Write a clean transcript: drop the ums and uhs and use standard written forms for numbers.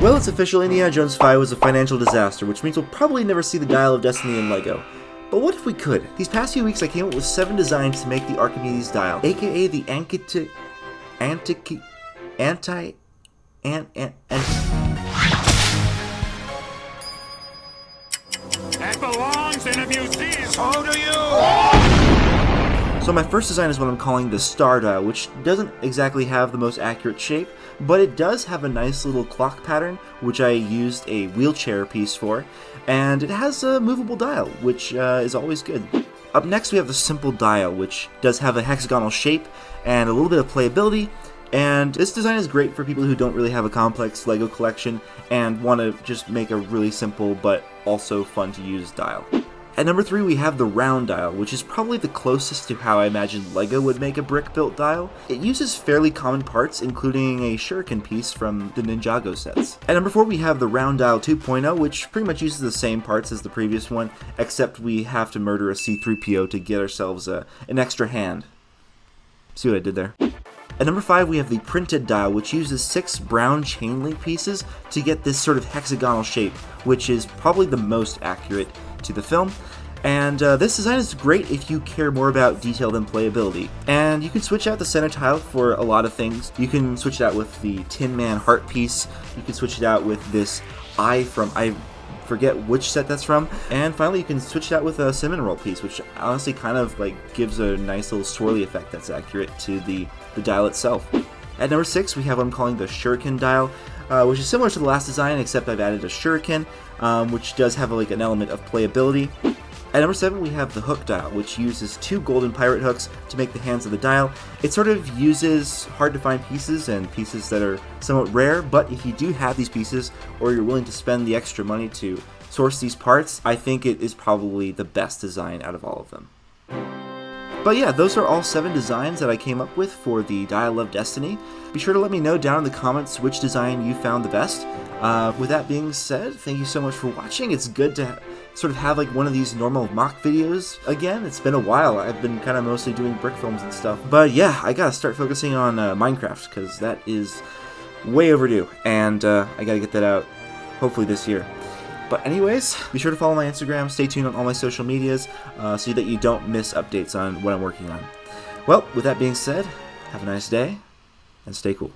Well, it's official, Indiana Jones 5 was a financial disaster, which means we'll probably never see the Dial of Destiny in LEGO. But what if we could? These past few weeks I came up with 7 designs to make the Archimedes Dial, aka the That belongs in a museum! So do you! So my first design is what I'm calling the Star Dial, which doesn't exactly have the most accurate shape, but it does have a nice little clock pattern, which I used a wheelchair piece for, and it has a movable dial, which is always good. Up next we have the Simple Dial, which does have a hexagonal shape and a little bit of playability, and this design is great for people who don't really have a complex LEGO collection and want to just make a really simple but also fun to use dial. At number 3 we have the Round Dial, which is probably the closest to how I imagined LEGO would make a brick-built dial. It uses fairly common parts, including a Shuriken piece from the Ninjago sets. At number 4 we have the Round Dial 2.0, which pretty much uses the same parts as the previous one, except we have to murder a C-3PO to get ourselves an extra hand. See what I did there? At number 5 we have the Printed Dial, which uses 6 brown chain link pieces to get this sort of hexagonal shape, which is probably the most accurate to the film. And this design is great if you care more about detail than playability. And you can switch out the center tile for a lot of things. You can switch it out with the Tin Man heart piece, you can switch it out with this eye from, I forget which set that's from, and finally you can switch it out with a cinnamon roll piece, which honestly kind of like gives a nice little swirly effect that's accurate to the dial itself. At number 6 we have what I'm calling the Shuriken Dial, which is similar to the last design, except I've added a Shuriken, which does have like an element of playability. At number 7 we have the Hook Dial, which uses 2 golden pirate hooks to make the hands of the dial. It sort of uses hard to find pieces and pieces that are somewhat rare, but if you do have these pieces, or you're willing to spend the extra money to source these parts, I think it is probably the best design out of all of them. But yeah, those are all 7 designs that I came up with for the Dial of Destiny. Be sure to let me know down in the comments which design you found the best. With that being said, thank you so much for watching. It's good to sort of have like one of these normal mock videos again. It's been a while. I've been kind of mostly doing brick films and stuff. But yeah, I gotta start focusing on Minecraft, because that is way overdue. And I gotta get that out hopefully this year. But anyways, be sure to follow my Instagram, stay tuned on all my social medias, so that you don't miss updates on what I'm working on. Well, with that being said, have a nice day, and stay cool.